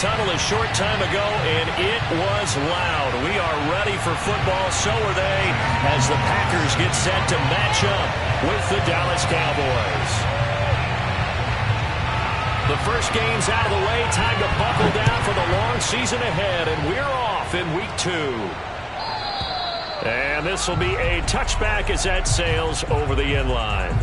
tunnel a short time ago, and it was loud. We are ready for football. So are they, as the Packers get set to match up with the Dallas Cowboys. The first game's out of the way. Time to buckle down for the long season ahead, and we're off in week 2. And this will be a touchback as that sails over the end line.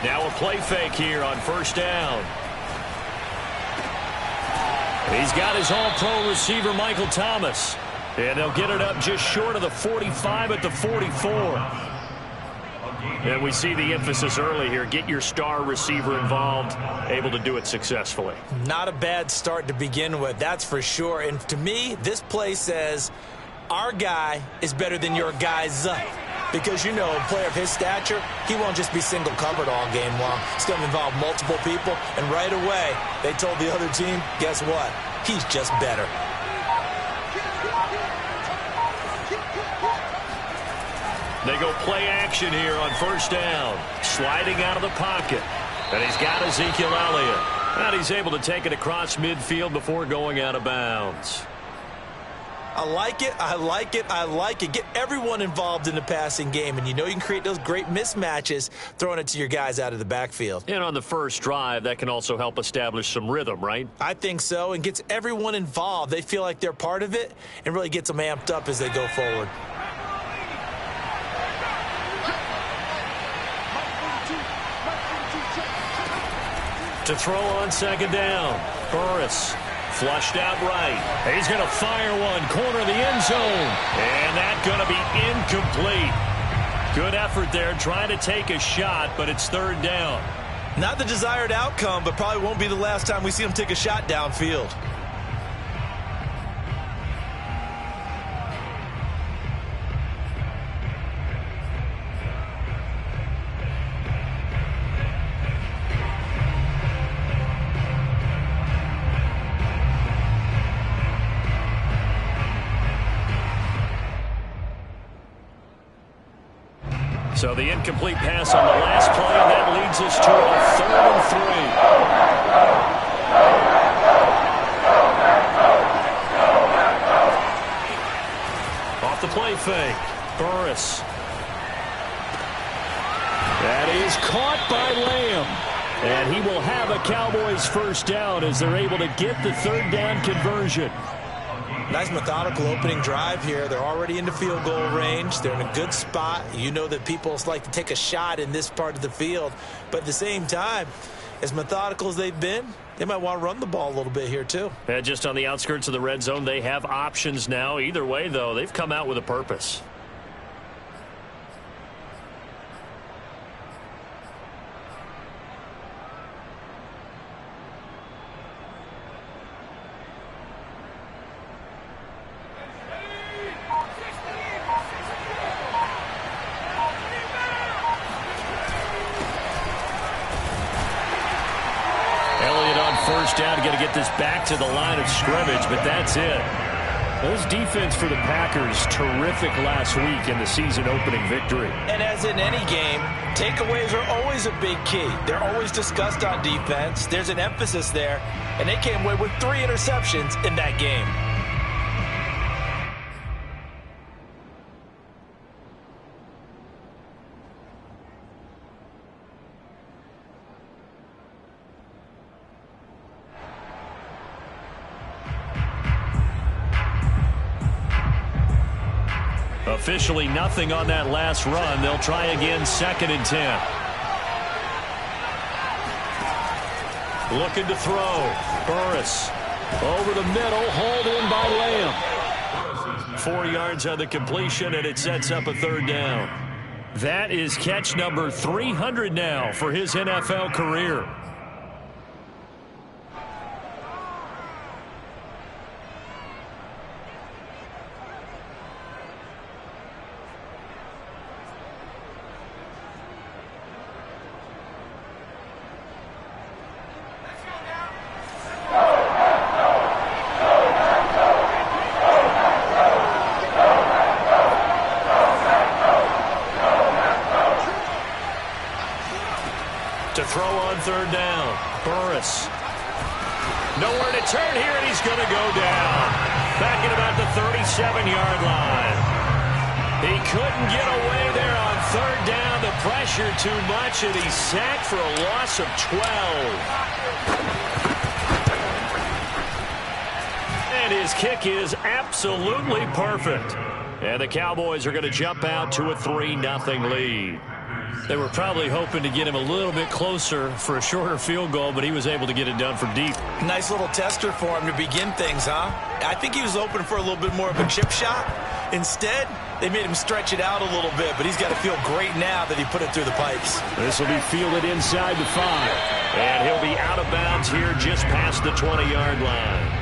Now a play fake here on first down. He's got his all-pro receiver, Michael Thomas. And they'll get it up just short of the 45 at the 44. And we see the emphasis early here. Get your star receiver involved, able to do it successfully. Not a bad start to begin with, that's for sure. And to me, this play says our guy is better than your guy's. Because, you know, a player of his stature, he won't just be single covered all game long. It's going to involve multiple people. And right away, they told the other team, guess what? He's just better. They go play action here on first down. Sliding out of the pocket. And he's got Ezekiel Elliott. And he's able to take it across midfield before going out of bounds. I like it, I like it, I like it. Get everyone involved in the passing game, and you know you can create those great mismatches throwing it to your guys out of the backfield. And on the first drive, that can also help establish some rhythm, right? I think so, and gets everyone involved. They feel like they're part of it and really gets them amped up as they go forward. To throw on second down, Burris. Flushed out right. He's going to fire one. Corner of the end zone. And that's going to be incomplete. Good effort there trying to take a shot, but it's third down. Not the desired outcome, but probably won't be the last time we see him take a shot downfield. So the incomplete pass on the last play, and that leads us to a 3rd and 3. Off the play fake, Burris. That is caught by Lamb. And he will have a Cowboys first down as they're able to get the third down conversion. Nice methodical opening drive here. They're already into field goal range. They're in a good spot. You know that people like to take a shot in this part of the field. But at the same time, as methodical as they've been, they might want to run the ball a little bit here too. Yeah, just on the outskirts of the red zone, they have options now. Either way, though, they've come out with a purpose. First down, got to get this back to the line of scrimmage, but that's it. This defense for the Packers, terrific last week in the season-opening victory. And as in any game, takeaways are always a big key. They're always discussed on defense. There's an emphasis there, and they came away with 3 interceptions in that game. Officially nothing on that last run. They'll try again, 2nd and 10. Looking to throw. Burris Over the middle, hauled in by Lamb. 4 yards on the completion, and it sets up a third down. That is catch number 300 now for his NFL career. To throw on third down. Burris. Nowhere to turn here, and he's going to go down. Back at about the 37-yard line. He couldn't get away there on third down. The pressure too much, and he's sacked for a loss of 12. And his kick is absolutely perfect. And the Cowboys are going to jump out to a 3-0 lead. They were probably hoping to get him a little bit closer for a shorter field goal, but he was able to get it done from deep. Nice little tester for him to begin things, huh? I think he was hoping for a little bit more of a chip shot. Instead, they made him stretch it out a little bit, but he's got to feel great now that he put it through the pipes. This will be fielded inside the 5. And he'll be out of bounds here just past the 20-yard line.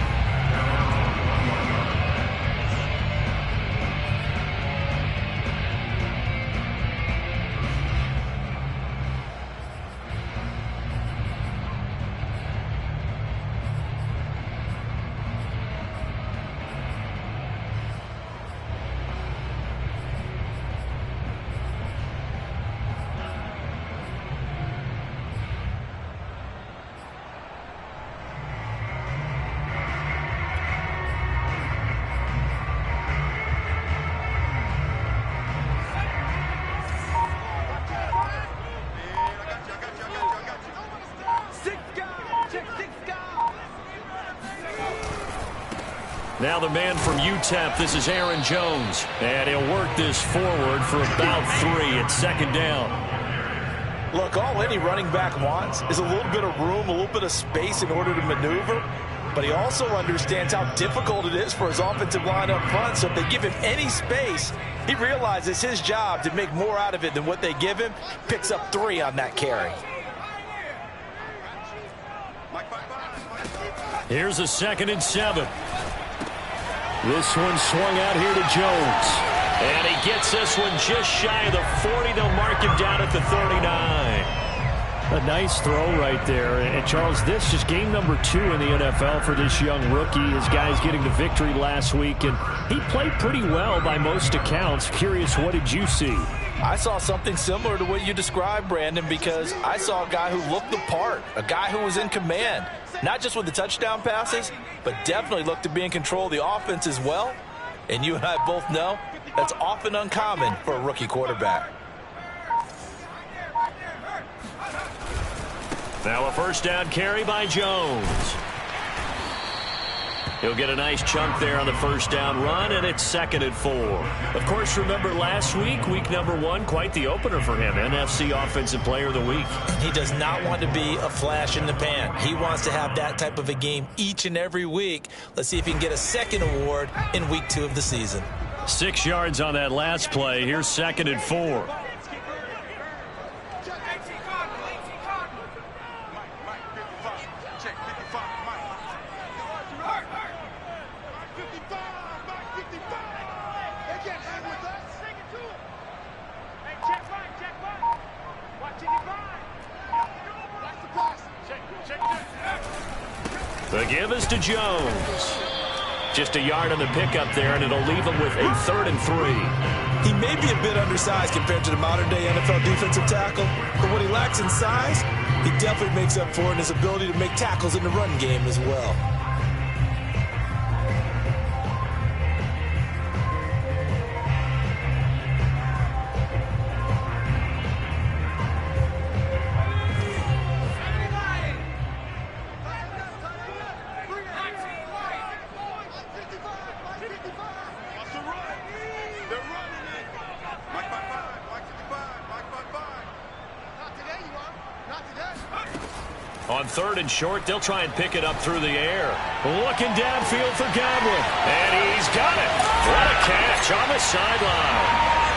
Now the man from UTEP, this is Aaron Jones. And he'll work this forward for about 3 at second down. Look, all any running back wants is a little bit of room, a little bit of space in order to maneuver. But he also understands how difficult it is for his offensive line up front. So if they give him any space, he realizes his job to make more out of it than what they give him. Picks up 3 on that carry. Here's a 2nd and 7. This one swung out here to Jones. And he gets this one just shy of the 40. They'll mark him down at the 39. A nice throw right there. And, Charles, this is game number 2 in the NFL for this young rookie. His guys getting the victory last week, and he played pretty well by most accounts. Curious, what did you see? I saw something similar to what you described, Brandon, because I saw a guy who looked the part, a guy who was in command, not just with the touchdown passes, but definitely looked to be in control of the offense as well. And you and I both know that's often uncommon for a rookie quarterback. Now a first down carry by Jones. He'll get a nice chunk there on the first down run, and it's 2nd and 4. Of course, remember last week, week number 1, quite the opener for him. NFC Offensive Player of the Week. He does not want to be a flash in the pan. He wants to have that type of a game each and every week. Let's see if he can get a second award in week 2 of the season. 6 yards on that last play. Here's 2nd and 4. The give is to Jones. Just a yard on the pickup there, and it'll leave him with a 3rd and 3. He may be a bit undersized compared to the modern-day NFL defensive tackle, but what he lacks in size, he definitely makes up for in his ability to make tackles in the run game as well. On 3rd and short, they'll try and pick it up through the air. Looking downfield for Godwin. And he's got it. What a catch on the sideline.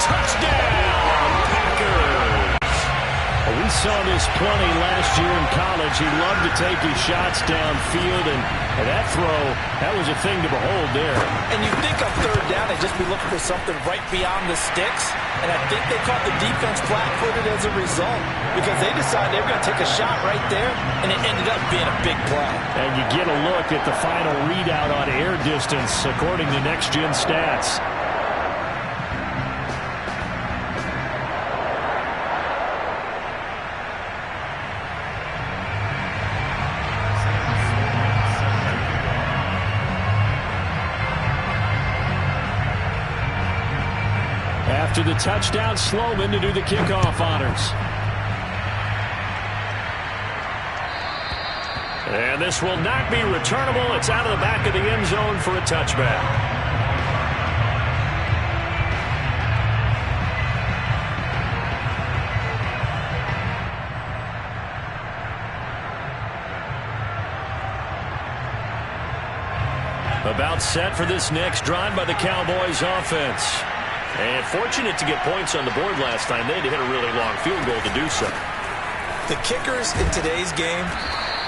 Touchdown, Packers. We saw this plenty last year in college. He loved to take his shots downfield, and that throw, that was a thing to behold there. And you think on 3rd down, they'd just be looking for something right beyond the sticks. And I think they caught the defense flat-footed as a result because they decided they were going to take a shot right there, and it ended up being a big play. And you get a look at the final readout on air distance, according to Next Gen Stats. To the touchdown, Sloman to do the kickoff honors. And this will not be returnable. It's out of the back of the end zone for a touchback. About set for this next drive by the Cowboys offense. And fortunate to get points on the board last time. They had to hit a really long field goal to do so. The kickers in today's game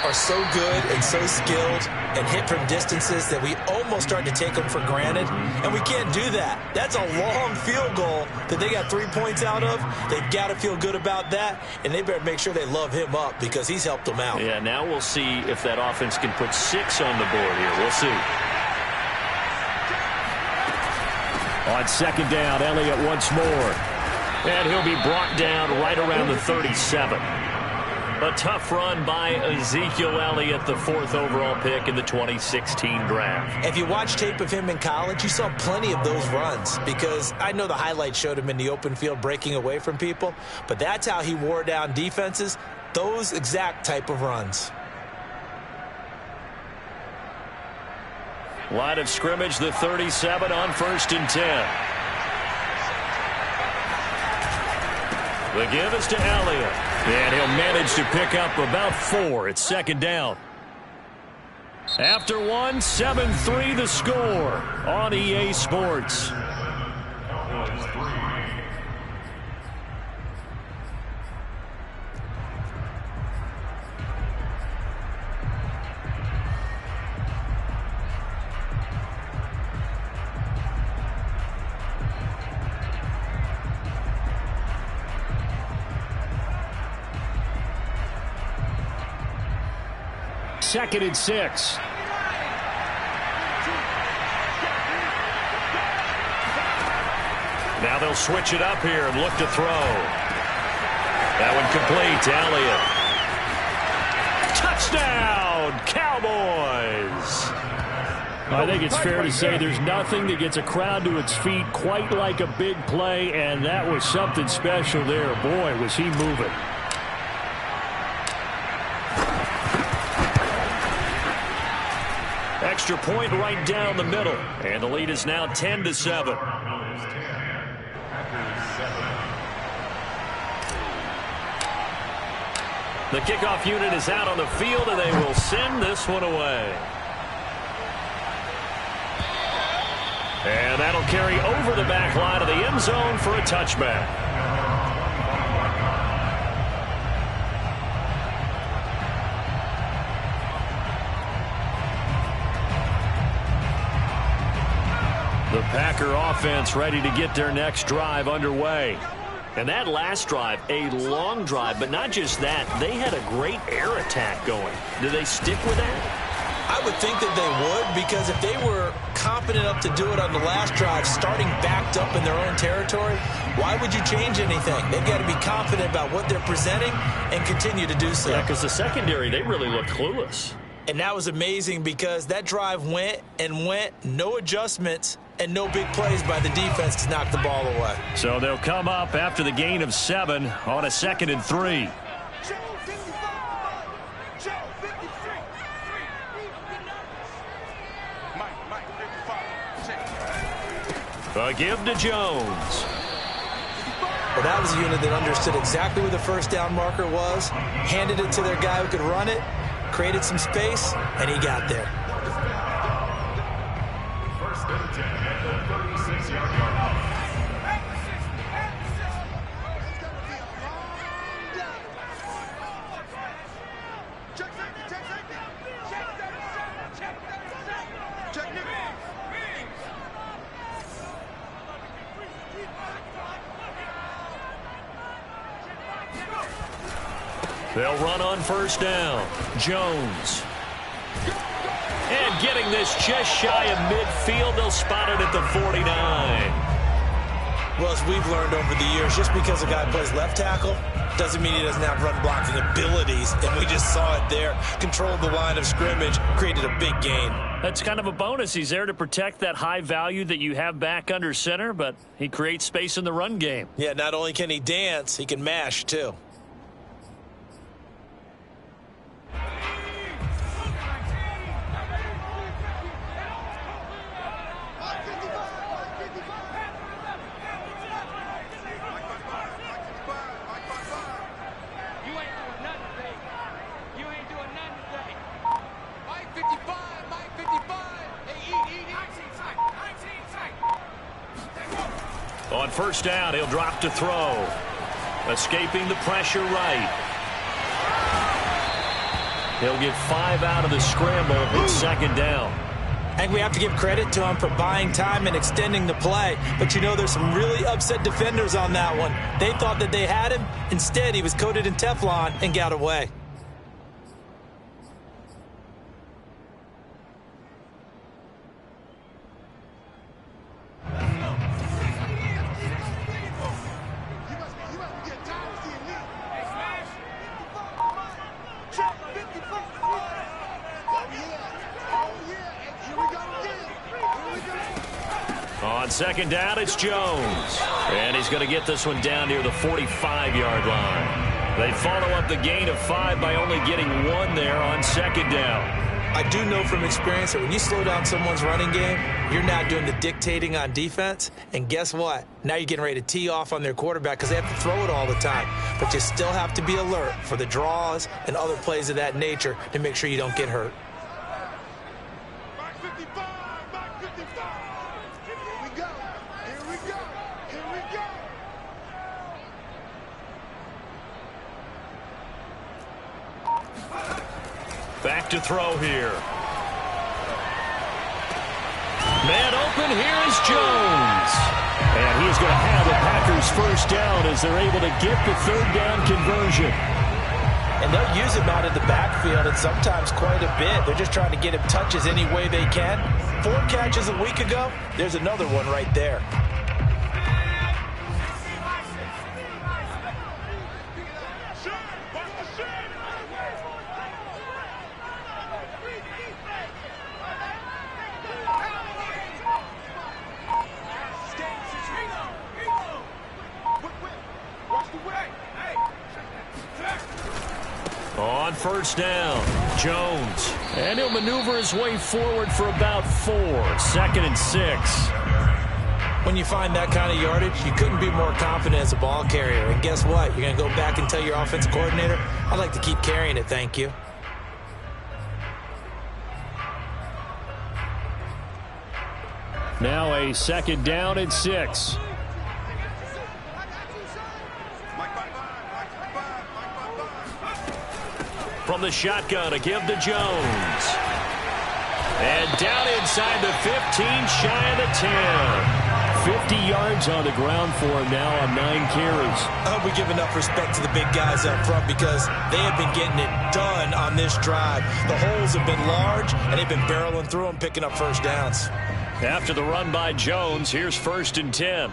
are so good and so skilled and hit from distances that we almost start to take them for granted. And we can't do that. That's a long field goal that they got 3 points out of. They've got to feel good about that. And they better make sure they love him up because he's helped them out. Yeah, now we'll see if that offense can put 6 on the board here. We'll see. On 2nd down, Elliott once more. And he'll be brought down right around the 37. A tough run by Ezekiel Elliott, the 4th overall pick in the 2016 draft. If you watch tape of him in college, you saw plenty of those runs because I know the highlights showed him in the open field breaking away from people, but that's how he wore down defenses, those exact type of runs. Line of scrimmage, the 37 on 1st and 10. The give is to Elliott. And he'll manage to pick up about 4. It's 2nd down. After 1, 7-3 the score on EA Sports. Second and 6. Now they'll switch it up here and look to throw. That one complete to Elliott. Touchdown, Cowboys! I think it's fair to say there's nothing that gets a crowd to its feet quite like a big play, and that was something special there. Boy, was he moving. Extra point right down the middle. And the lead is now 10-7. The kickoff unit is out on the field, and they will send this one away. And that'll carry over the back line of the end zone for a touchback. The Packer offense ready to get their next drive underway. And that last drive, a long drive, but not just that. They had a great air attack going. Do they stick with that? I would think that they would, because if they were confident enough to do it on the last drive, starting backed up in their own territory, why would you change anything? They've got to be confident about what they're presenting and continue to do so. Yeah, because the secondary, they really looked clueless. And that was amazing because that drive went and went, no adjustments, and no big plays by the defense to knock the ball away. So they'll come up after the gain of 7 on a 2nd and 3. A give to Jones. Well, that was a unit that understood exactly where the first down marker was, handed it to their guy who could run it, created some space, and he got there. First and 10 at the 36-yard line. They'll run on first down. Jones. And getting this just shy of midfield, they'll spot it at the 49. Well, as we've learned over the years, just because a guy plays left tackle doesn't mean he doesn't have run blocking abilities, and we just saw it there. Controlled the line of scrimmage, created a big gain. That's kind of a bonus. He's there to protect that high value that you have back under center, but he creates space in the run game. Yeah, not only can he dance, he can mash, too. On first down, he'll drop to throw. Escaping the pressure right. He'll get 5 out of the scramble at second down. I think we have to give credit to him for buying time and extending the play. But, you know, there's some really upset defenders on that one. They thought that they had him. Instead, he was coated in Teflon and got away. On second down, it's Jones. And he's going to get this one down near the 45-yard line. They follow up the gain of 5 by only getting 1 there on second down. I do know from experience that when you slow down someone's running game, you're not doing the dictating on defense. And guess what? Now you're getting ready to tee off on their quarterback because they have to throw it all the time. But you still have to be alert for the draws and other plays of that nature to make sure you don't get hurt. Back to throw here. Man open, here is Jones. And he's going to have the Packers first down as they're able to get the third down conversion. And they'll use him out of the backfield, and sometimes quite a bit. They're just trying to get him touches any way they can. 4 catches a week ago, there's another one right there. On first down, Jones. And he'll maneuver his way forward for about 4. Second and 6. When you find that kind of yardage, you couldn't be more confident as a ball carrier. And guess what? You're going to go back and tell your offensive coordinator, I'd like to keep carrying it, thank you. Now a second down and 6. From the shotgun, a give to Jones. And down inside the 15, shy of the 10. 50 yards on the ground for him now on 9 carries. I hope we give enough respect to the big guys up front because they have been getting it done on this drive. The holes have been large, and they've been barreling through them, picking up first downs. After the run by Jones, here's first and 10.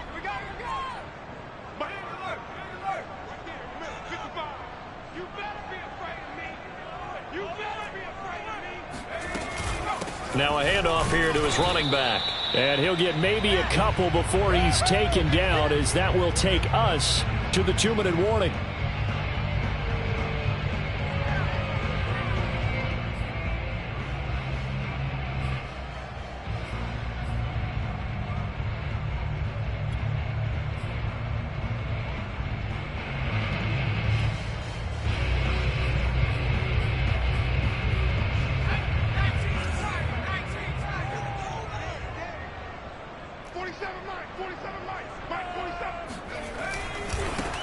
Now a handoff here to his running back. And he'll get maybe a couple before he's taken down, as that will take us to the 2-minute warning.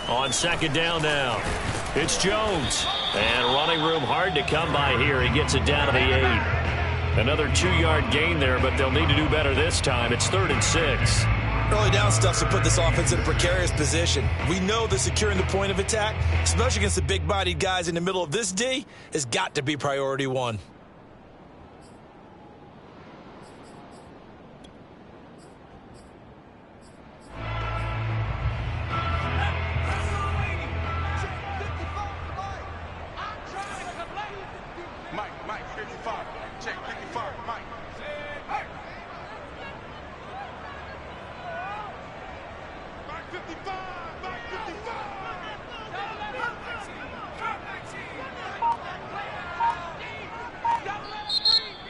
On second down now, it's Jones. And running room hard to come by here. He gets it down to the 8. Another 2-yard gain there, but they'll need to do better this time. It's 3rd and 6. Early down stuff to put this offense in a precarious position. We know that securing the point of attack, especially against the big-bodied guys in the middle of this D, has got to be priority 1. Mike, 55. Check, 55, Mike. Mike 55, Mike 55.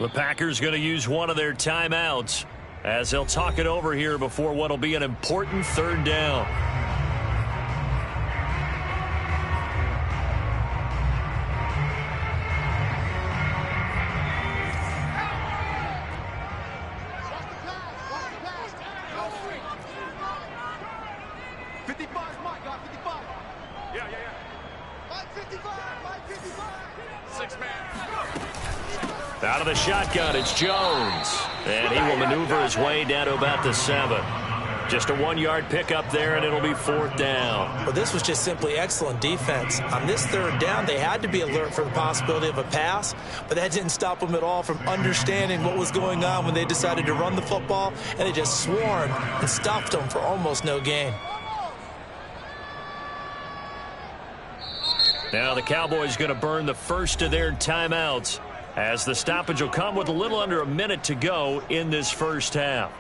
The Packers going to use one of their timeouts as they'll talk it over here before what will be an important 3rd down. Out of the shotgun, it's Jones. And he will maneuver his way down to about the 7. Just a 1-yard pickup there, and it'll be 4th down. Well, this was just simply excellent defense. On this 3rd down, they had to be alert for the possibility of a pass, but that didn't stop them at all from understanding what was going on when they decided to run the football, and they just swarmed and stuffed them for almost no gain. Now the Cowboys going to burn the first of their timeouts as the stoppage will come with a little under a minute to go in this first half.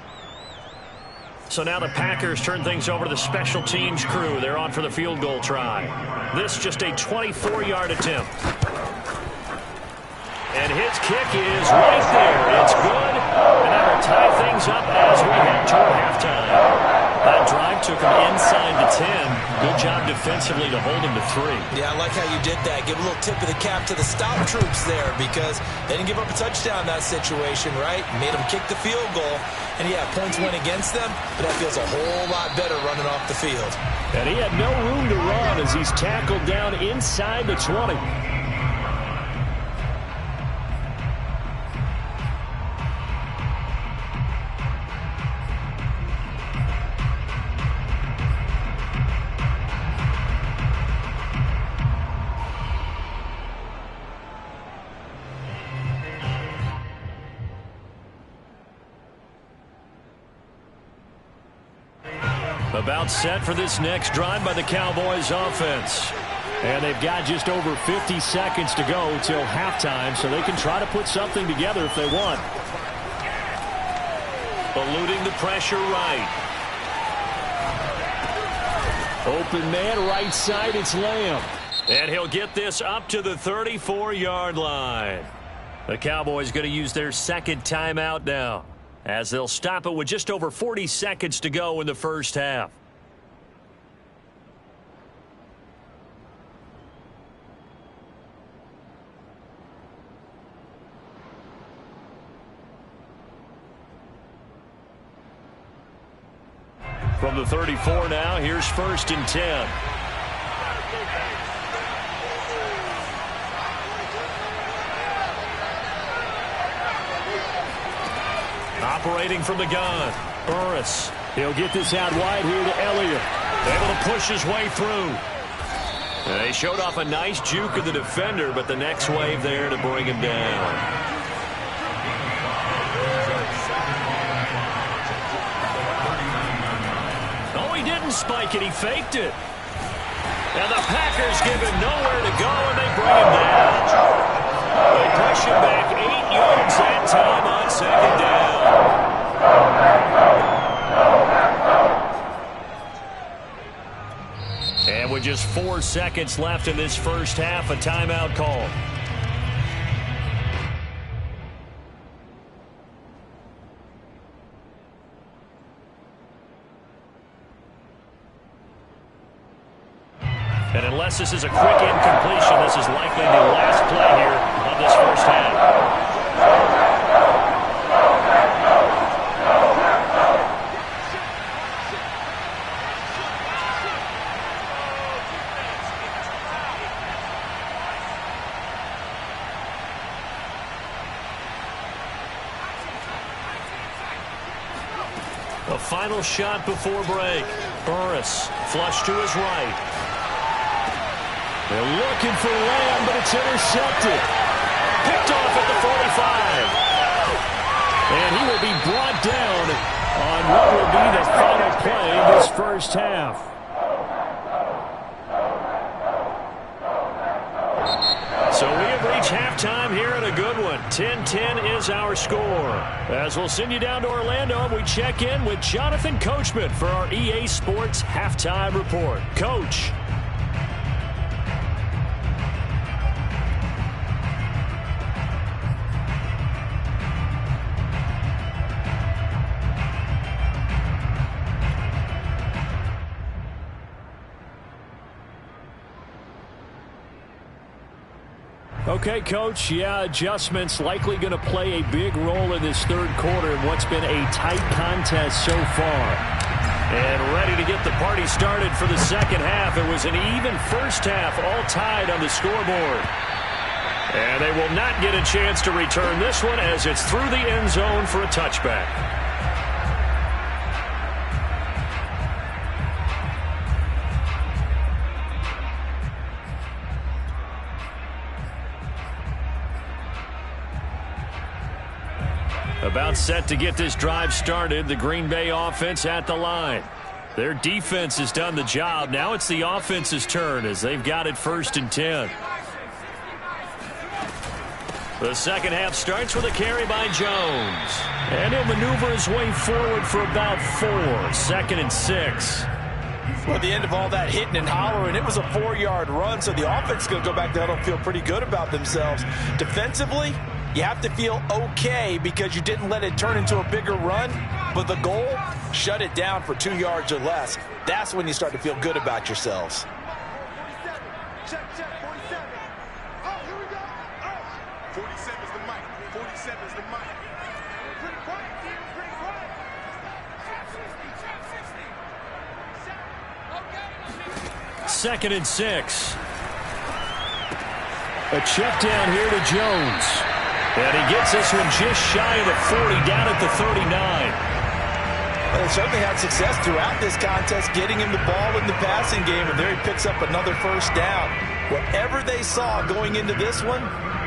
So now the Packers turn things over to the special teams crew. They're on for the field goal try. This just a 24-yard attempt. And his kick is right there. It's good. And that will tie things up as we head toward halftime. That drive took him inside the 10. Good job defensively to hold him to 3. Yeah, I like how you did that. Give a little tip of the cap to the stop troops there because they didn't give up a touchdown in that situation, right? Made them kick the field goal. And, yeah, points went against them, but that feels a whole lot better running off the field. And he had no room to run as he's tackled down inside the 20. About set for this next drive by the Cowboys offense. And they've got just over 50 seconds to go till halftime, so they can try to put something together if they want. Eluding the pressure right. Open man, right side, it's Lamb. And he'll get this up to the 34-yard line. The Cowboys going to use their second timeout now, as they'll stop it with just over 40 seconds to go in the first half. From the 34 now, here's 1st and 10. Operating from the gun, Burris. He'll get this out wide here to Elliott. Able to push his way through. And they showed off a nice juke of the defender, but the next wave there to bring him down. Oh, he didn't spike it. He faked it. And the Packers give him nowhere to go, and they bring him down. They push him back 8 yards that time on second down. And with just 4 seconds left in this first half, a timeout call. And unless this is a quick incompletion, this is likely the last play here of this first half. A final shot before break. Burris, flush to his right. They're looking for Lamb, but it's intercepted. Picked off at the 45. And he will be brought down on what will be the final play of this first half. So we have reached halftime here in a good one. 10-10 is our score. As we'll send you down to Orlando, and we check in with Jonathan Coachman for our EA Sports Halftime Report. Coach. Okay, Coach, yeah, adjustments likely going to play a big role in this third quarter in what's been a tight contest so far. And ready to get the party started for the second half. It was an even first half, all tied on the scoreboard. And they will not get a chance to return this one as it's through the end zone for a touchback. About set to get this drive started. The Green Bay offense at the line. Their defense has done the job. Now it's the offense's turn as they've got it 1st and 10. The second half starts with a carry by Jones. And he'll maneuver his way forward for about 4. 2nd and 6. Well, at the end of all that hitting and hollering, it was a 4-yard run, so the offense is going to go back there and feel pretty good about themselves. Defensively, you have to feel okay because you didn't let it turn into a bigger run, but the goal, shut it down for 2 yards or less. That's when you start to feel good about yourselves. 47. Check, 47. Oh, here we go. Oh. 47 is the mic. 47 is the mic. Pretty quiet, team. Pretty quiet. 2nd and 6. A check down here to Jones. And he gets this one just shy of the 40, down at the 39. Well, they certainly had success throughout this contest, getting him the ball in the passing game, and there he picks up another first down. Whatever they saw going into this one,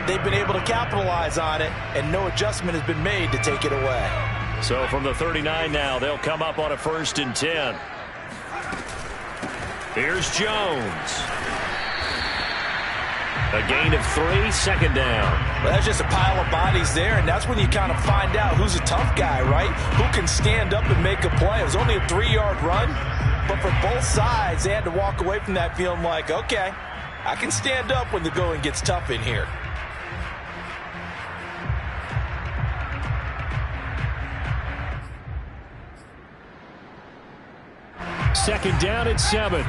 they've been able to capitalize on it, and no adjustment has been made to take it away. So from the 39 now, they'll come up on a 1st and 10. Here's Jones. A gain of 3, 2nd down. Well, that's just a pile of bodies there, and that's when you kind of find out who's a tough guy, right? Who can stand up and make a play. It was only a 3-yard run, but for both sides, they had to walk away from that feeling like, okay, I can stand up when the going gets tough in here. Second down at 7.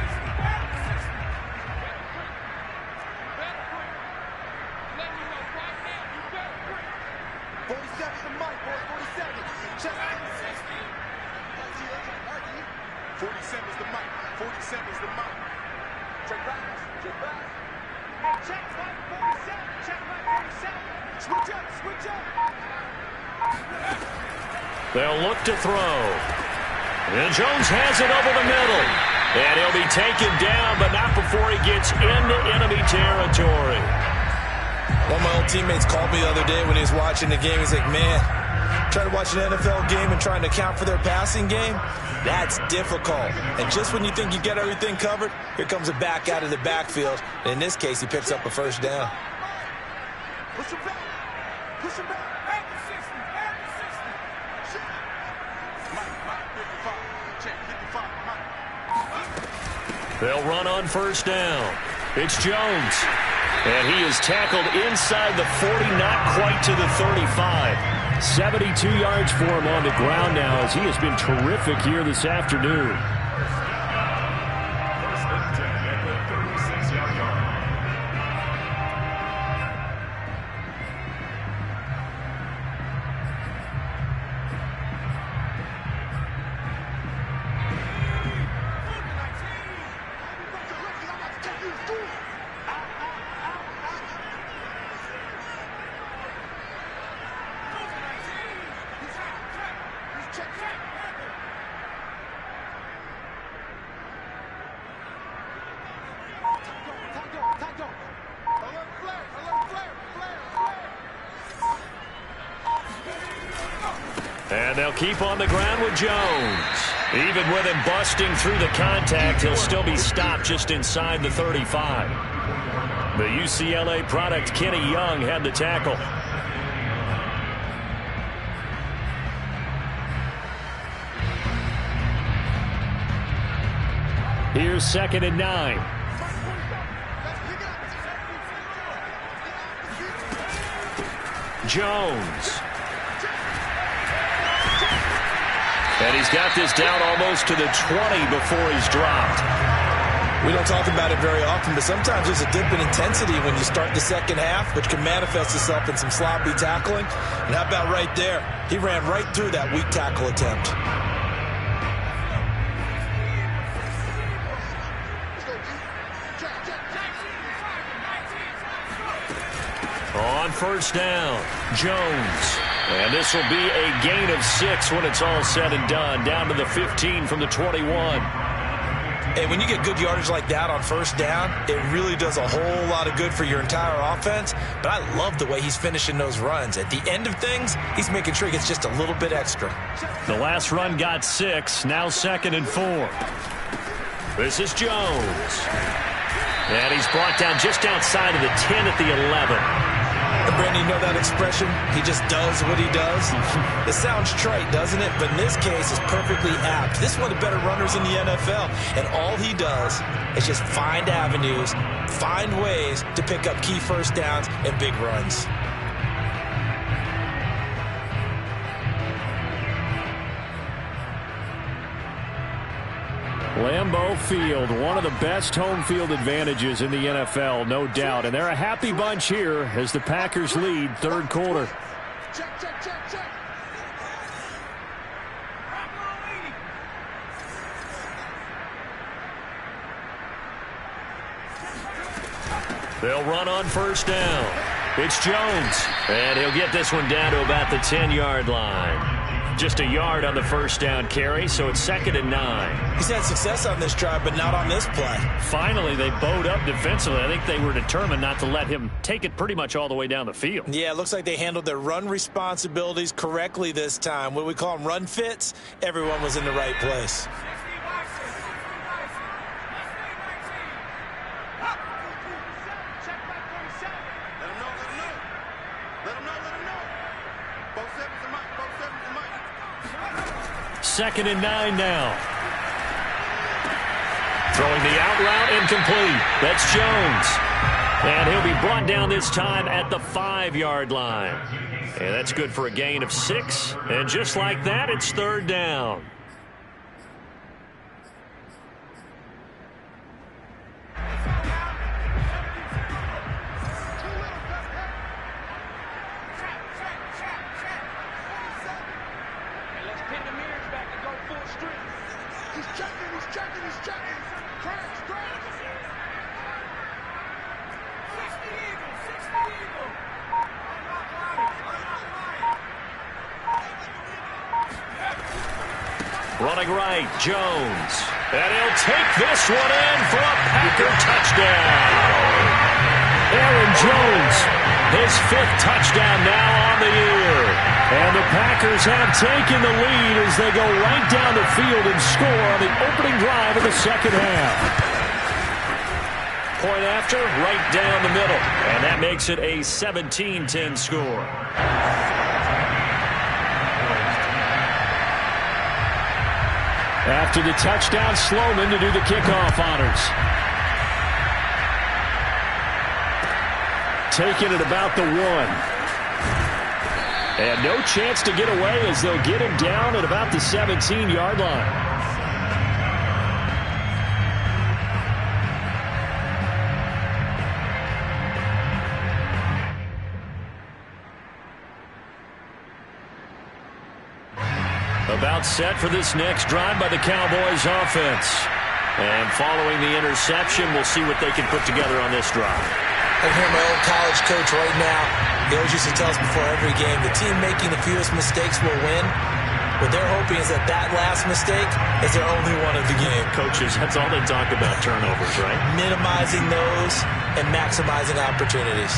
47 is the mic. 47 is the mic. Check back. Check back. Check back 47. Check back 47. Switch up. Switch up. They'll look to throw. And Jones has it over the middle. And he'll be taken down, but not before he gets into enemy territory. One of my old teammates called me the other day when he was watching the game. He's like, man, trying to watch an NFL game and trying to account for their passing game, that's difficult. And just when you think you get everything covered, here comes a back out of the backfield. And in this case, he picks up a first down. Push him back. Push him back. Back to 60. Back to 60. Mike, 55. Check, 55. Mike. They'll run on 1st down. It's Jones. And he is tackled inside the 40, not quite to the 35. 72 yards for him on the ground now as he has been terrific here this afternoon. 1st and 10 at the 36-yard line. And they'll keep on the ground with Jones. Even with him busting through the contact, he'll still be stopped just inside the 35. The UCLA product, Kenny Young, had the tackle. Here's 2nd and 9. Jones. And he's got this down almost to the 20 before he's dropped. We don't talk about it very often, but sometimes there's a dip in intensity when you start the second half, which can manifest itself in some sloppy tackling. And how about right there? He ran right through that weak tackle attempt. On 1st down, Jones. And this will be a gain of 6 when it's all said and done. Down to the 15 from the 21. Hey, when you get good yardage like that on 1st down, it really does a whole lot of good for your entire offense. But I love the way he's finishing those runs. At the end of things, he's making sure he gets just a little bit extra. The last run got 6. Now 2nd and 4. This is Jones. And he's brought down just outside of the 10 at the 11. And Brandon, you know that expression? He just does what he does. It sounds trite, doesn't it? But in this case, it's perfectly apt. This is one of the better runners in the NFL. And all he does is just find avenues, find ways to pick up key 1st downs and big runs. Lambeau Field, one of the best home field advantages in the NFL, no doubt. And they're a happy bunch here as the Packers lead 3rd quarter. Check, check, check, check. They'll run on 1st down. It's Jones. And he'll get this one down to about the 10-yard line. Just a yard on the 1st down carry, so it's 2nd and 9. He's had success on this drive, but not on this play. Finally, they bowed up defensively. I think they were determined not to let him take it pretty much all the way down the field. Yeah, it looks like they handled their run responsibilities correctly this time. What do we call them, run fits? Everyone was in the right place. Second and 9 now. Throwing the out route, incomplete. That's Jones. And he'll be brought down this time at the 5-yard line. And that's good for a gain of 6. And just like that, it's 3rd down. Running right, Jones. And he'll take this one in for a Packer touchdown. Aaron Jones, his 5th touchdown now on the year. And the Packers have taken the lead as they go right down the field and score on the opening drive of the 2nd half. Point after, right down the middle. And that makes it a 17-10 score. After the touchdown, Sloman to do the kickoff honors. Taking it about the 1. And no chance to get away as they'll get him down at about the 17-yard line. About set for this next drive by the Cowboys offense. And following the interception, we'll see what they can put together on this drive. I hear my old college coach right now. He always used to tell us before every game, the team making the fewest mistakes will win. What they're hoping is that that last mistake is their only one of the game. Coaches, that's all they talk about, turnovers, right? Minimizing those and maximizing opportunities.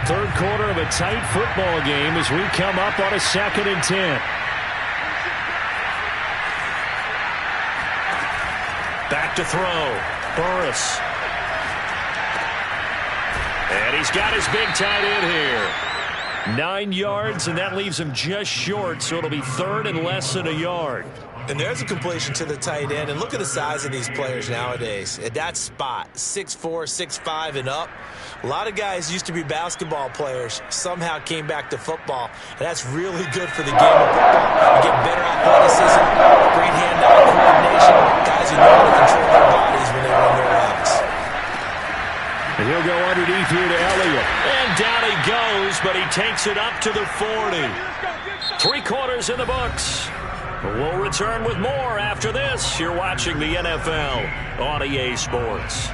Third quarter of a tight football game as we come up on a 2nd and 10. Back to throw. Burris. And he's got his big tight end here. 9 yards, and that leaves him just short, so it'll be 3rd and less than a yard. And there's a completion to the tight end. And look at the size of these players nowadays. At that spot, 6'4", 6'5", and up. A lot of guys used to be basketball players, somehow came back to football. And that's really good for the game of football. You get better athleticism, great hand-eye coordination. Guys who know how to control their bodies when they run their routes. And he'll go underneath here to Elliott. And down he goes, but he takes it up to the 40. 3 quarters in the books. We'll return with more after this. You're watching the NFL on EA Sports.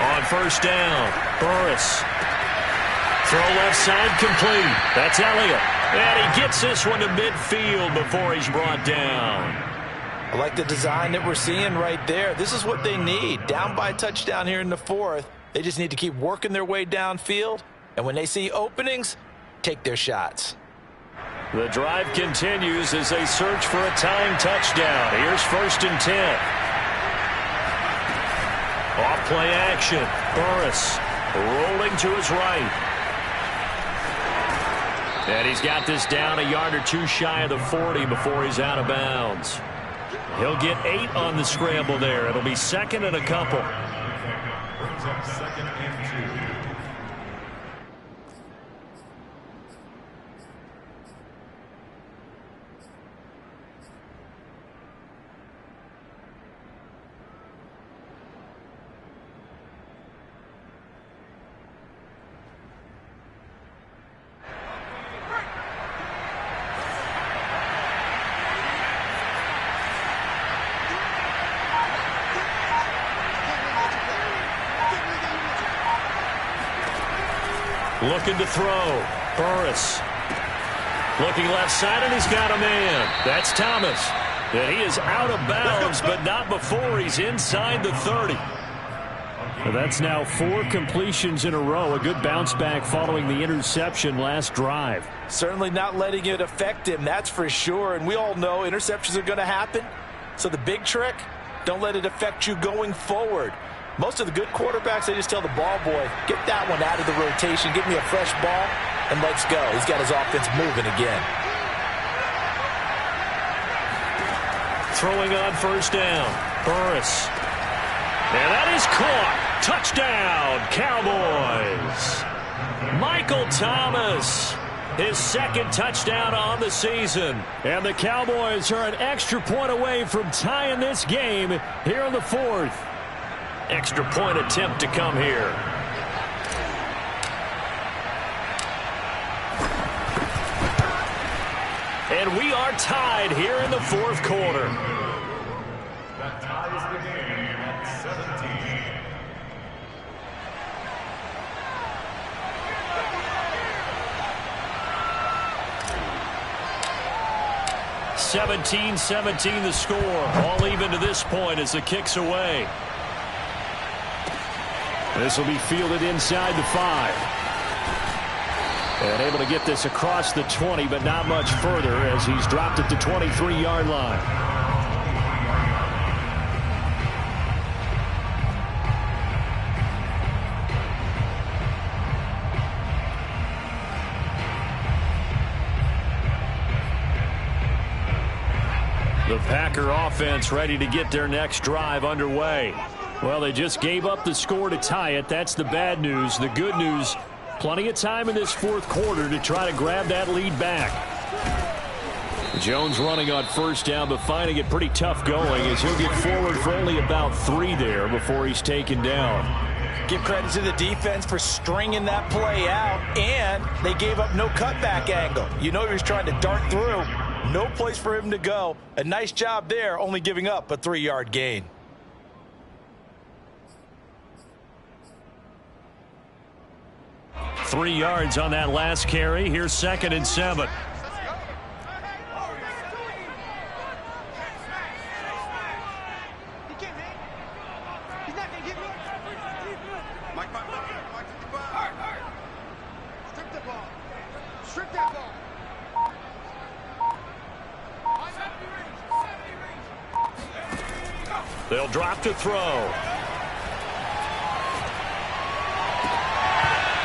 On first down, Burris. Throw left side complete. That's Elliott. And he gets this one to midfield before he's brought down. I like the design that we're seeing right there. This is what they need. Down by a touchdown here in the 4th. They just need to keep working their way downfield. And when they see openings, take their shots. The drive continues as they search for a tying touchdown. Here's 1st and 10. Off play action. Burris rolling to his right. And he's got this down a yard or 2 shy of the 40 before he's out of bounds. He'll get 8 on the scramble there. It'll be 2nd and a couple. Brings up 2nd and 2. Looking to throw. Burris. Looking left side, and he's got a man. That's Thomas. And he is out of bounds, but not before he's inside the 30. Well, that's now 4 completions in a row. A good bounce back following the interception last drive. Certainly not letting it affect him, that's for sure. And we all know interceptions are going to happen. So the big trick, don't let it affect you going forward. Most of the good quarterbacks, they just tell the ball boy, get that one out of the rotation, get me a fresh ball, and let's go. He's got his offense moving again. Throwing on first down. Burris. And that is caught. Touchdown, Cowboys. Michael Thomas. His 2nd touchdown on the season. And the Cowboys are an extra point away from tying this game here in the 4th. Extra point attempt to come here. And we are tied here in the 4th quarter. That ties the game at 17. 17-17 the score. All even to this point as the kick's away. This will be fielded inside the 5. And able to get this across the 20, but not much further as he's dropped at the 23-yard line. The Packer offense ready to get their next drive underway. Well, they just gave up the score to tie it. That's the bad news. The good news, plenty of time in this 4th quarter to try to grab that lead back. Jones running on first down, but finding it pretty tough going as he'll get forward for only about 3 there before he's taken down. Give credit to the defense for stringing that play out, and they gave up no cutback angle. You know he was trying to dart through. No place for him to go. A nice job there, only giving up a 3-yard gain. Three yards on that last carry. Here's 2nd and 7. They'll drop to throw.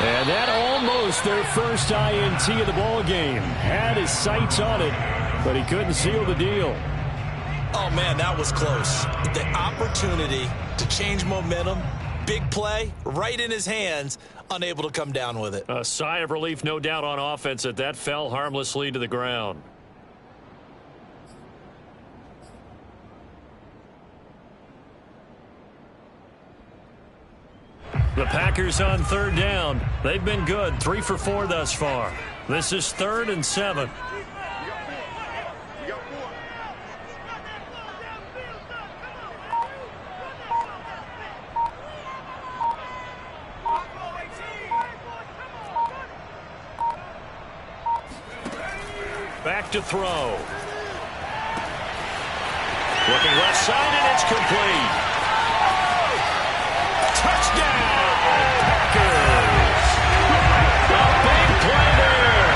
And that almost their first INT of the ball game. Had his sights on it, but he couldn't seal the deal. Oh, man, that was close. The opportunity to change momentum, big play, right in his hands, unable to come down with it. A sigh of relief, no doubt, on offense that fell harmlessly to the ground. The Packers on 3rd down. They've been good, 3 for 4 thus far. This is 3rd and 7. Back to throw. Looking left side, and it's complete. Touchdown, Packers. A big play there.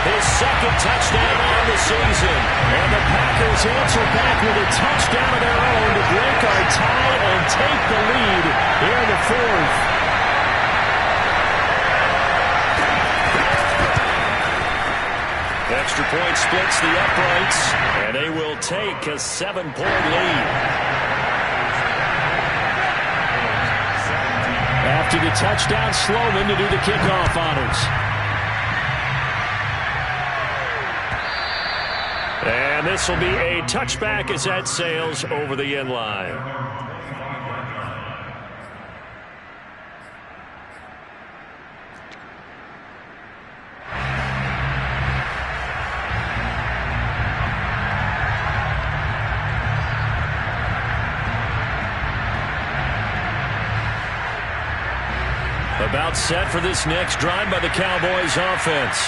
His 2nd touchdown on the season. And the Packers answer back with a touchdown of their own to break our tie and take the lead here in the 4th. Extra point splits the uprights, and they will take a 7-point lead. After the touchdown, Sloman to do the kickoff honors. And this will be a touchback as that sails over the end line. About set for this next drive by the Cowboys offense.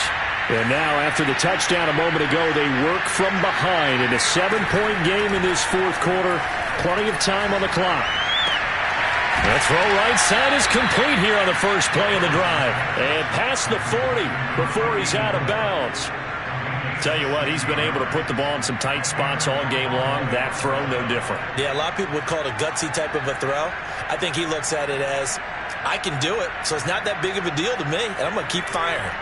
And now, after the touchdown a moment ago, they work from behind in a 7-point game in this 4th quarter. Plenty of time on the clock. The throw right side is complete here on the first play of the drive. And past the 40 before he's out of bounds. Tell you what, he's been able to put the ball in some tight spots all game long. That throw, no different. Yeah, a lot of people would call it a gutsy type of a throw. I think he looks at it as, I can do it, so it's not that big of a deal to me, and I'm going to keep firing.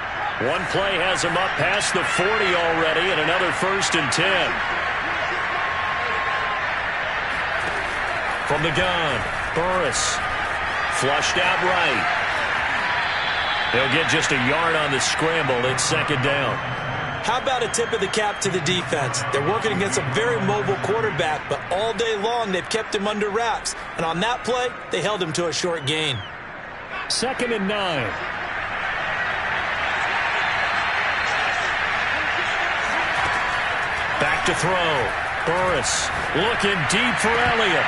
One play has him up past the 40 already, and another 1st and 10. From the gun, Burris. Flushed out right. He'll get just a yard on the scramble. It's 2nd down. How about a tip of the cap to the defense? They're working against a very mobile quarterback, but all day long they've kept him under wraps. And on that play, they held him to a short gain. 2nd and 9. Back to throw. Burris looking deep for Elliott.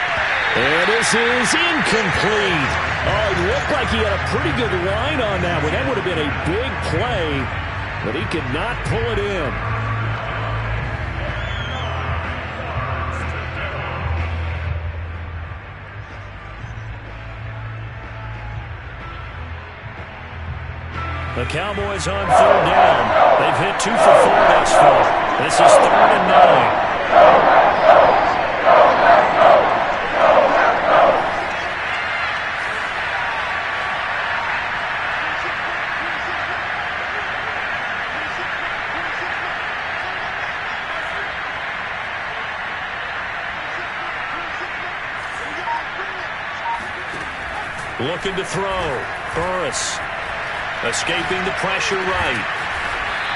And this is incomplete. Oh, it looked like he had a pretty good line on that one. That would have been a big play, but he could not pull it in. The Cowboys on 3rd down. They've hit 2 for 4 thus far. This is 3rd and 9. Looking to throw. Burris escaping the pressure right.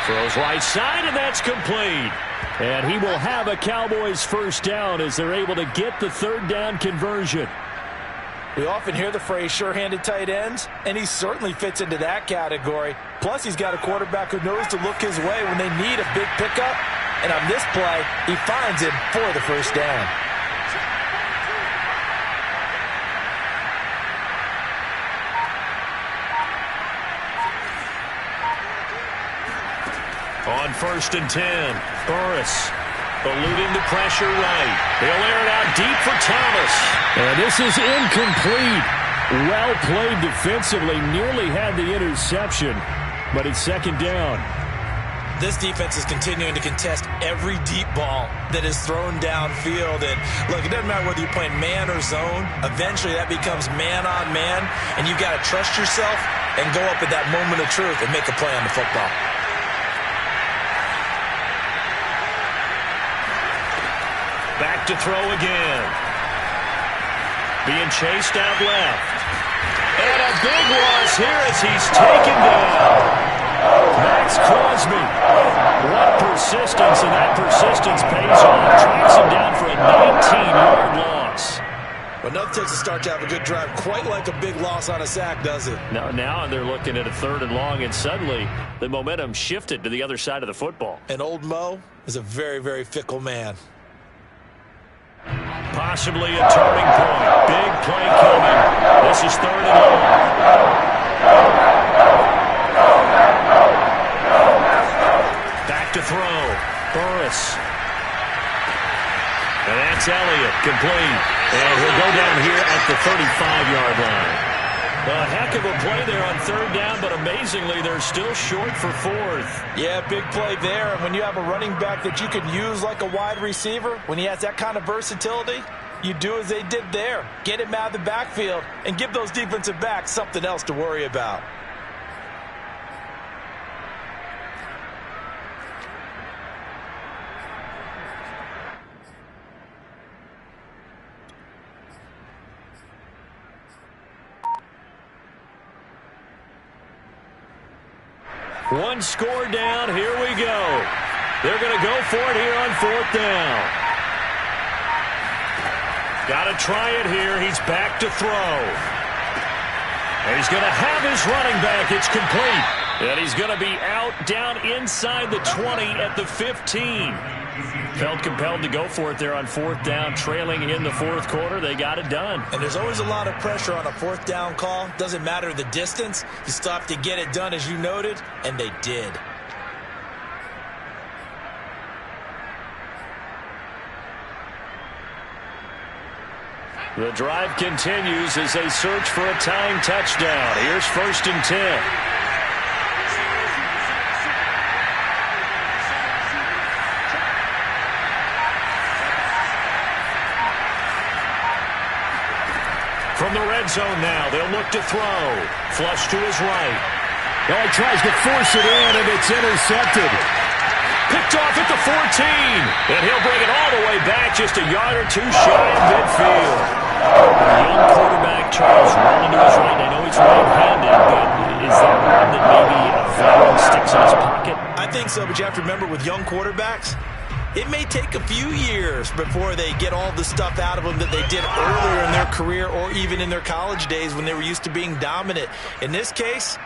Throws right side, and that's complete. And he will have a Cowboys 1st down as they're able to get the 3rd down conversion. We often hear the phrase sure-handed tight ends, and he certainly fits into that category. Plus, he's got a quarterback who knows to look his way when they need a big pickup. And on this play, he finds him for the first down. On 1st and 10, Burris eluding the pressure right. He'll air it out deep for Thomas. And this is incomplete. Well played defensively. Nearly had the interception, but it's 2nd down. This defense is continuing to contest every deep ball that is thrown downfield. And look, it doesn't matter whether you're playing man or zone. Eventually that becomes man on man, and you've got to trust yourself and go up at that moment of truth and make a play on the football. Back to throw again. Being chased out left. And a big loss here as he's taken down. Max Crosby. What persistence, and that persistence pays off. Tracks him down for a 19-yard loss. But nothing takes a start to have a good drive quite like a big loss on a sack, does it? Now they're looking at a 3rd and long, and suddenly the momentum shifted to the other side of the football. And old Mo is a very, very fickle man. Possibly a turning point. Big play coming. This is 3rd and long. Back to throw. Burris. And that's Elliott, complete. And he'll go down here at the 35-yard line. A heck of a play there on 3rd down, but amazingly, they're still short for 4th. Yeah, big play there. And when you have a running back that you can use like a wide receiver, when he has that kind of versatility, you do as they did there. Get him out of the backfield and give those defensive backs something else to worry about. One score down. Here we go. They're going to go for it here on 4th down. Got to try it here. He's back to throw. And he's going to have his running back. It's complete. And he's going to be out down inside the 20 at the 15. Felt compelled to go for it there on 4th down, trailing in the 4th quarter. They got it done. And there's always a lot of pressure on a 4th down call. Doesn't matter the distance. You still have to get it done, as you noted, and they did. The drive continues as they search for a tying touchdown. Here's 1st and 10. From the red zone now, they'll look to throw. Flush to his right. Oh, he tries to force it in, and it's intercepted. Picked off at the 14. And he'll bring it all the way back just a yard or two shy of midfield. The young quarterback, Charles, rolling to his right. I know he's right-handed, but is that one that maybe a veteran sticks in his pocket? I think so, but you have to remember with young quarterbacks, it may take a few years before they get all the stuff out of them that they did earlier in their career or even in their college days when they were used to being dominant. In this case,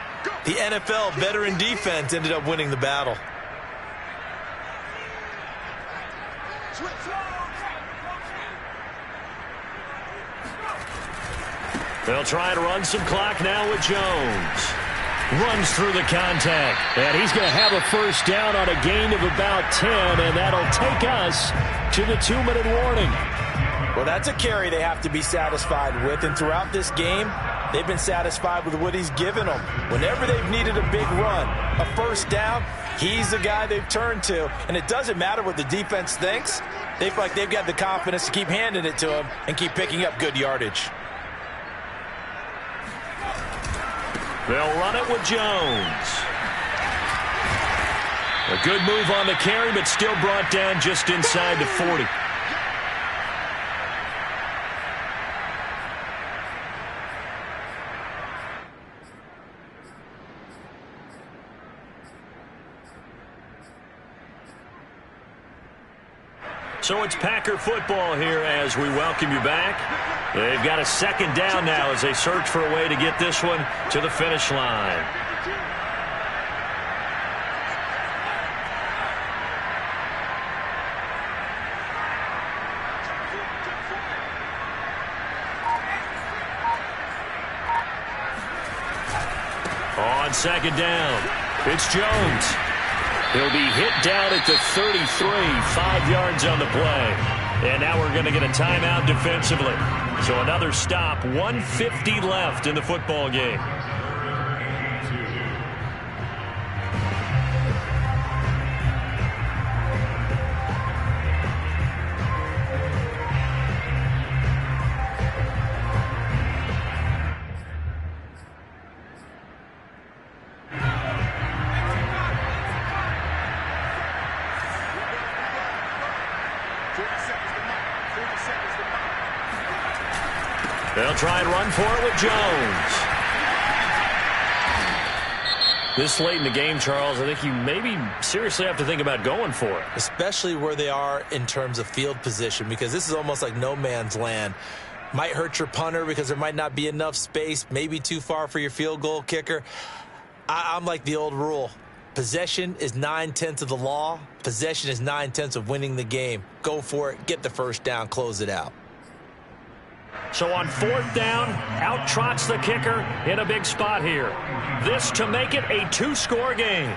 the NFL veteran defense ended up winning the battle. They'll try to run some clock now with Jones. Runs through the contact. And he's going to have a first down on a gain of about 10, and that'll take us to the 2-minute warning. Well, that's a carry they have to be satisfied with, and throughout this game, they've been satisfied with what he's given them. Whenever they've needed a big run, a first down, he's the guy they've turned to, and it doesn't matter what the defense thinks. They feel like they've got the confidence to keep handing it to him and keep picking up good yardage. They'll run it with Jones. A good move on the carry, but still brought down just inside the 40. So it's Packer football here as we welcome you back. They've got a second down now as they search for a way to get this one to the finish line. On second down, it's Jones. He'll be hit down at the 33, 5 yards on the play. And now we're going to get a timeout defensively. So another stop, 1:50 left in the football game. They'll try and run for it with Jones. This late in the game, Charles, I think you maybe seriously have to think about going for it. Especially where they are in terms of field position, because this is almost like no man's land. Might hurt your punter because there might not be enough space, maybe too far for your field goal kicker. I'm like the old rule. Possession is 9/10 of the law. Possession is 9/10 of winning the game. Go for it. Get the first down. Close it out. So on fourth down, out trots the kicker in a big spot here. This to make it a 2-score game.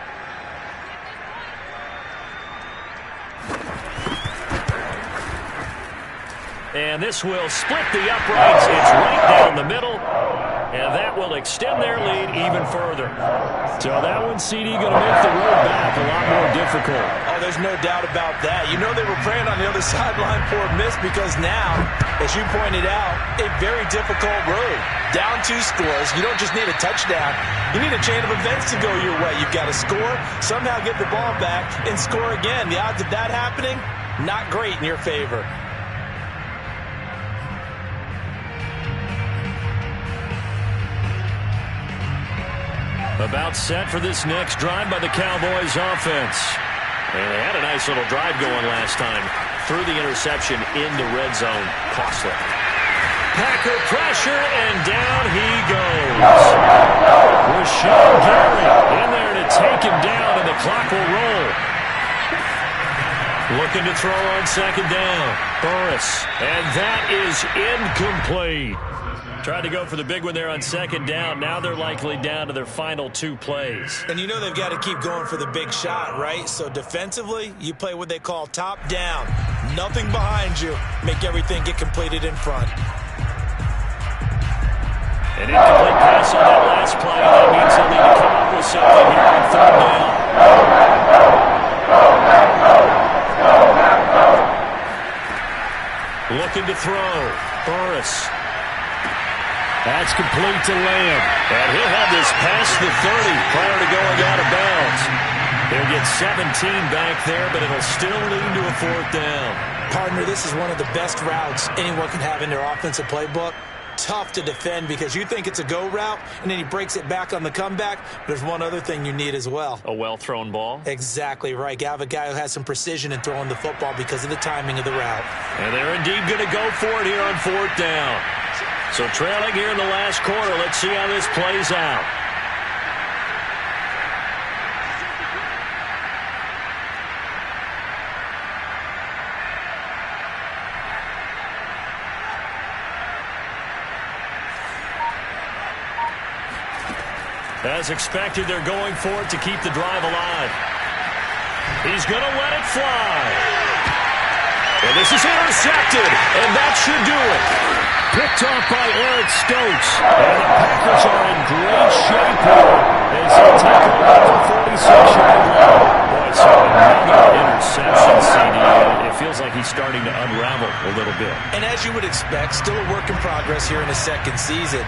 And this will split the uprights. It's right down the middle. And that will extend their lead even further. So that one, CD, going to make the road back a lot more difficult. Oh, there's no doubt about that. You know they were praying on the other sideline for a miss because now, as you pointed out, a very difficult road. Down 2 scores. You don't just need a touchdown. You need a chain of events to go your way. You've got to score, somehow get the ball back, and score again. The odds of that happening, not great in your favor. About set for this next drive by the Cowboys offense. And they had a nice little drive going last time. Through the interception into red zone. Costly. Packer pressure, and down he goes. Rashawn Gary in there to take him down, and the clock will roll. Looking to throw on second down. Burris. And that is incomplete. Tried to go for the big one there on second down. Now they're likely down to their final 2 plays. And you know they've got to keep going for the big shot, right? So defensively, you play what they call top down. Nothing behind you. Make everything get completed in front. An incomplete pass on that last play. That means they'll need to come up with something here on third down. Looking to throw. Burris. That's complete to Lamb. And he'll have this past the 30 prior to going out of bounds. He'll get 17 back there, but it'll still lead to a 4th down. Partner, this is one of the best routes anyone can have in their offensive playbook. Tough to defend because you think it's a go route, and then he breaks it back on the comeback. There's one other thing you need as well. A well-thrown ball. Exactly right. You have a guy who has some precision in throwing the football because of the timing of the route. And they're indeed going to go for it here on 4th down. So trailing here in the last quarter. Let's see how this plays out. As expected, they're going for it to keep the drive alive. He's going to let it fly. And this is intercepted, and that should do it. Picked off by Eric Stokes. And the Packers are in great shape here as they take over the 46-yard line. Boy, so another interception, CD. It feels like he's starting to unravel a little bit. And as you would expect, still a work in progress here in his second season.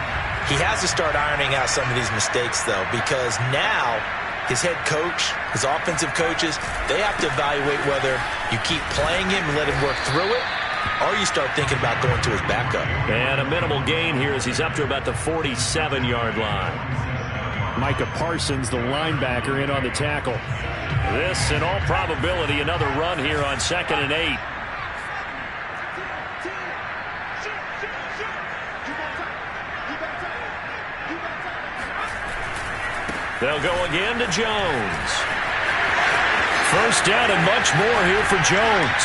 He has to start ironing out some of these mistakes, though, because now his head coach, his offensive coaches, they have to evaluate whether you keep playing him and let him work through it, or you start thinking about going to his backup. And a minimal gain here as he's up to about the 47-yard line. Micah Parsons, the linebacker, in on the tackle. This, in all probability, another run here on 2nd and 8. They'll go again to Jones. First down and much more here for Jones.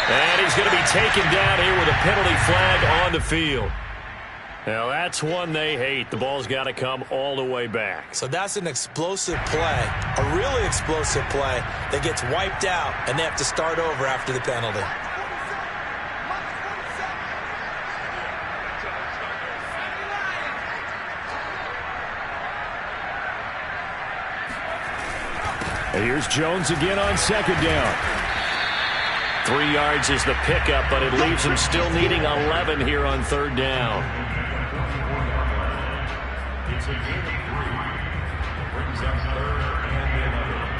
And he's going to be taken down here with a penalty flag on the field. Now, that's one they hate. The ball's got to come all the way back. So that's an explosive play, a really explosive play that gets wiped out, and they have to start over after the penalty. And here's Jones again on second down. 3 yards is the pickup, but it leaves him still needing 11 here on third down. It's a gain of 3. Brings up 3rd and 11.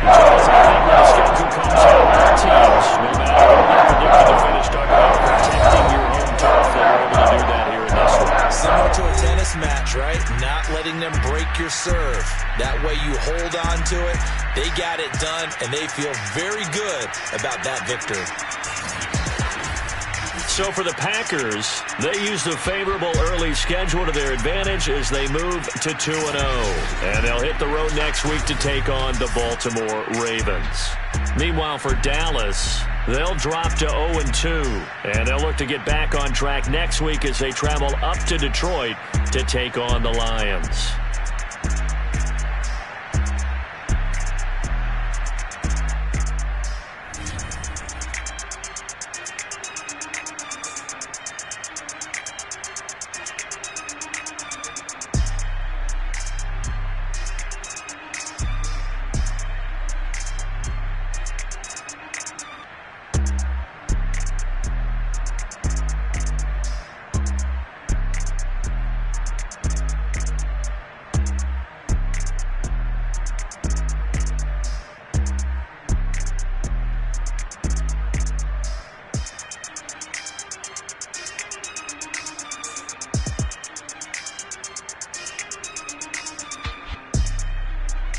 The schedule comes out with teams. No matter what you predicted to finish, talk about protecting your home turf. They're able to do that here in this one. Similar to a tennis match, right? Not letting them break your serve. That way you hold on to it. They got it done, and they feel very good about that victory. So for the Packers, they use the favorable early schedule to their advantage as they move to 2-0. And they'll hit the road next week to take on the Baltimore Ravens. Meanwhile, for Dallas, they'll drop to 0-2. And they'll look to get back on track next week as they travel up to Detroit to take on the Lions.